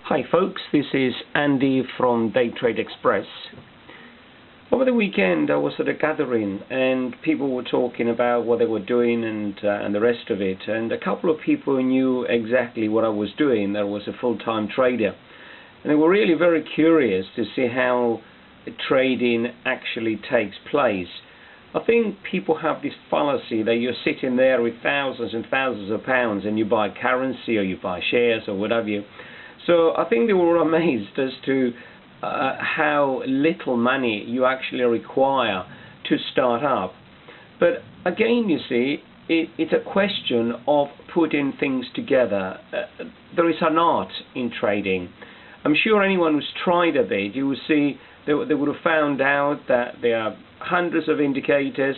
Hi folks, this is Andy from daytradexpress. Over the weekend I was at a gathering and people were talking about what they were doing and the rest of it, and a couple of people knew exactly what I was doing. That was a full-time trader, and they were really very curious to see how trading actually takes place. I think people have this fallacy that you're sitting there with thousands and thousands of pounds and you buy currency or you buy shares or whatever you. So I think they were amazed as to how little money you actually require to start up. But again, you see, it's a question of putting things together. There is an art in trading. I'm sure anyone who's tried a bit, you will see they would have found out that there are hundreds of indicators,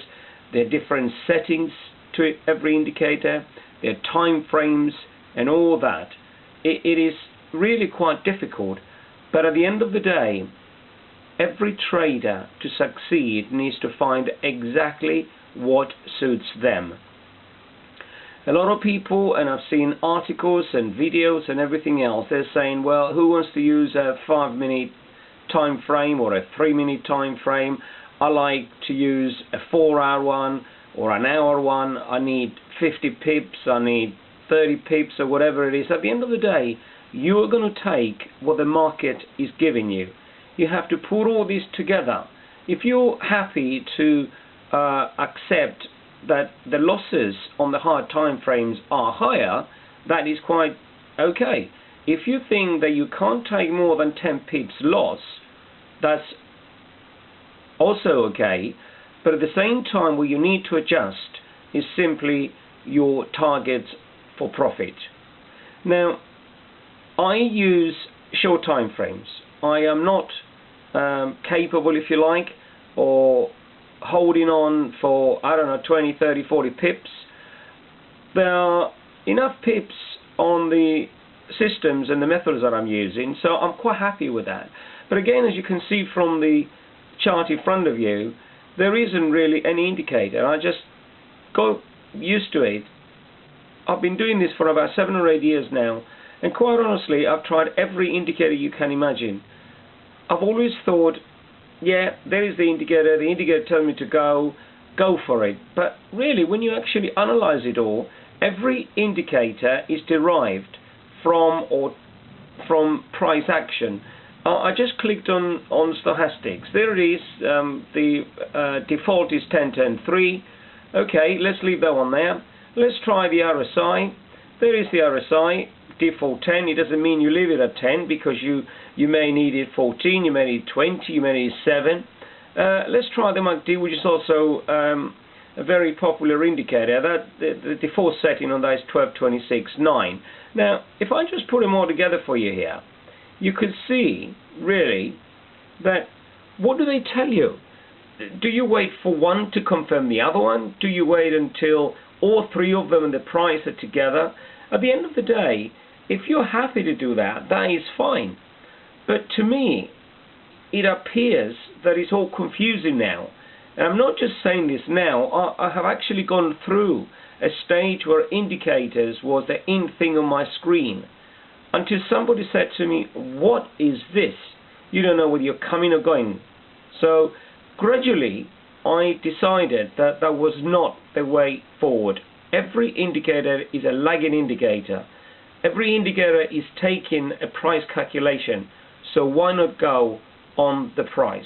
there are different settings to every indicator, there are time frames and all that. It is really quite difficult, but at the end of the day, every trader to succeed needs to find exactly what suits them. A lot of people, and I've seen articles and videos and everything else, they're saying, well, who wants to use a 5-minute time frame or a 3-minute time frame? I like to use a 4-hour one or an hour one. I need 50 pips, I need 30 pips or whatever it is. At the end of the day, you are going to take what the market is giving you. You have to put all this together. If you're happy to accept that the losses on the hard time frames are higher, that is quite okay. If you think that you can't take more than 10 pips loss, that's also okay. But at the same time, what you need to adjust is simply your targets for profit. Now, I use short time frames. I am not capable, if you like, or holding on for, I don't know, 20, 30, 40 pips. There are enough pips on the systems and the methods that I'm using, so I'm quite happy with that. But again, as you can see from the chart in front of you, there isn't really any indicator. I just got used to it. I've been doing this for about 7 or 8 years now, and quite honestly, I've tried every indicator you can imagine. I've always thought, yeah, there is the indicator tells me to go for it. But really, when you actually analyze it all, every indicator is derived from price action. I just clicked on stochastics. There it is. The default is 10-10-3. Okay, let's leave that one there. Let's try the RSI. There is the RSI. Default 10. It doesn't mean you leave it at 10 because you may need it 14, you may need 20, you may need 7. Let's try the MACD, which is also a very popular indicator. That the default setting on that is 12-26-9. Now, if I just put them all together for you here, you could see really that what do they tell you? Do you wait for one to confirm the other one? Do you wait until all three of them and the price are together? At the end of the day, if you're happy to do that, that is fine. But to me, it appears that it's all confusing now. And I'm not just saying this now. I have actually gone through a stage where indicators was the in thing on my screen, until somebody said to me, what is this? You don't know whether you're coming or going. So gradually, I decided that that was not the way forward. Every indicator is a lagging indicator. Every indicator is taking a price calculation. So why not go on the price?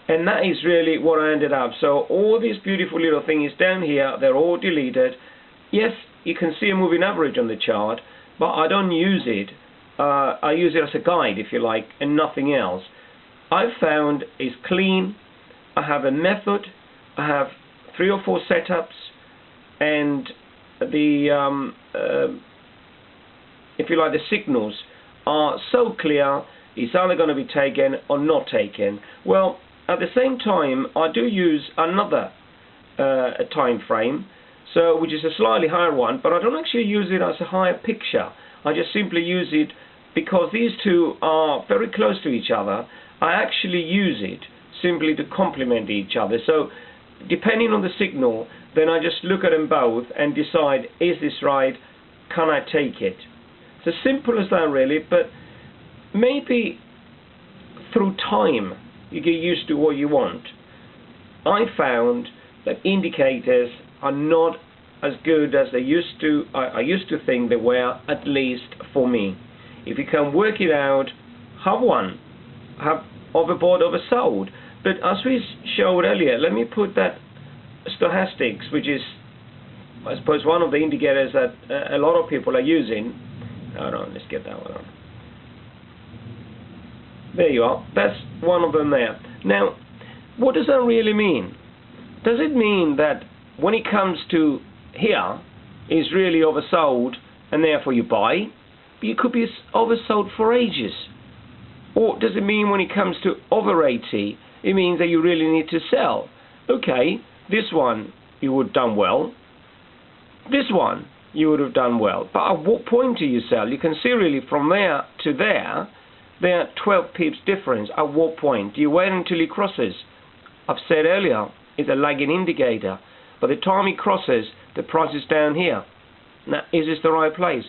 And that is really what I ended up. So all these beautiful little things down here, they're all deleted. Yes, you can see a moving average on the chart, but I don't use it. I use it as a guide, if you like, and nothing else. I've found it's clean. I have a method. I have 3 or 4 setups, and the if you like, the signals are so clear. It's either going to be taken or not taken. Well, at the same time, I do use another time frame, so which is a slightly higher one, but I don't actually use it as a higher picture. I just simply use it because these two are very close to each other. I actually use it simply to complement each other. So depending on the signal, then I just look at them both and decide, is this right? Can I take it? It's as simple as that, really, but maybe through time you get used to what you want. I found that indicators are not as good as I used to think they were, at least for me. If you can work it out, have one. Have overbought, oversold. But as we showed earlier, let me put that stochastics, which is, I suppose, one of the indicators that a lot of people are using. Hold on, let's get that one on. There you are. That's one of them there. Now, what does that really mean? Does it mean that when it comes to here, it's really oversold and therefore you buy? But it could be oversold for ages. Or does it mean when it comes to over 80, it means that you really need to sell? Okay, this one you would have done well. This one you would have done well. But at what point do you sell? You can see really from there to there are 12 pips difference. At what point? Do you wait until it crosses? I've said earlier, it's a lagging indicator. By the time it crosses, the price is down here. Now, is this the right place?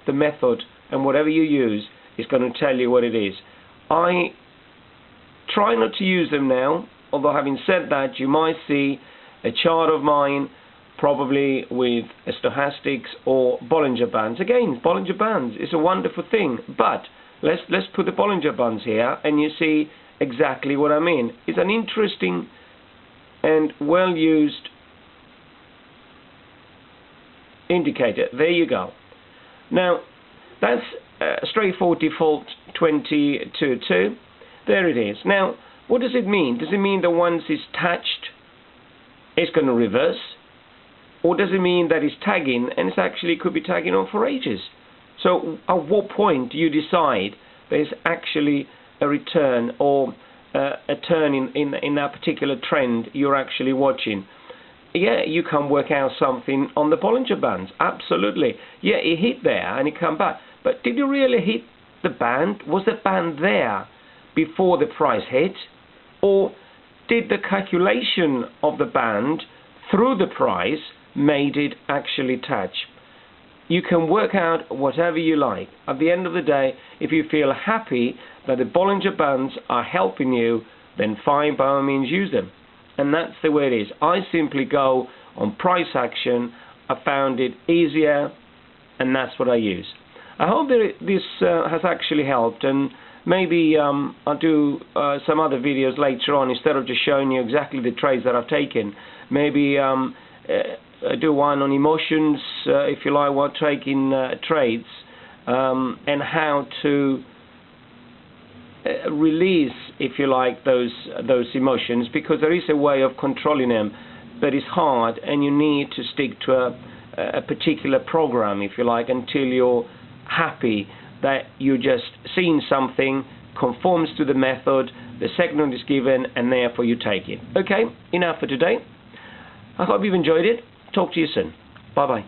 The method and whatever you use is going to tell you what it is. I try not to use them now, although having said that, you might see a chart of mine probably with a stochastics or Bollinger Bands. Again, Bollinger Bands is a wonderful thing, but let's put the Bollinger Bands here and you see exactly what I mean. It's an interesting and well used indicator. There you go. Now that's a straightforward default 2022. There it is. Now what does it mean? Does it mean that once it's touched it's going to reverse? Or does it mean that it's tagging and it's actually could be tagging on for ages? So at what point do you decide there's actually a return or a turn in that particular trend you're actually watching? Yeah, you can work out something on the Bollinger Bands, absolutely. Yeah, it hit there and it come back. But did you really hit the band? Was the band there before the price hit? Or did the calculation of the band through the price made it actually touch? You can work out whatever you like. At the end of the day, if you feel happy that the Bollinger Bands are helping you, then fine, by all means use them. And that's the way it is. I simply go on price action. I found it easier, and that's what I use. I hope that this has actually helped, and maybe I'll do some other videos later on instead of just showing you exactly the trades that I've taken. Maybe do one on emotions, if you like, while taking trades, and how to release, if you like, those emotions, because there is a way of controlling them, but it's hard, and you need to stick to a particular program, if you like, until you're happy that you're just seeing something conforms to the method, the signal is given, and therefore you take it. Okay, enough for today. I hope you've enjoyed it. Talk to you soon. Bye-bye.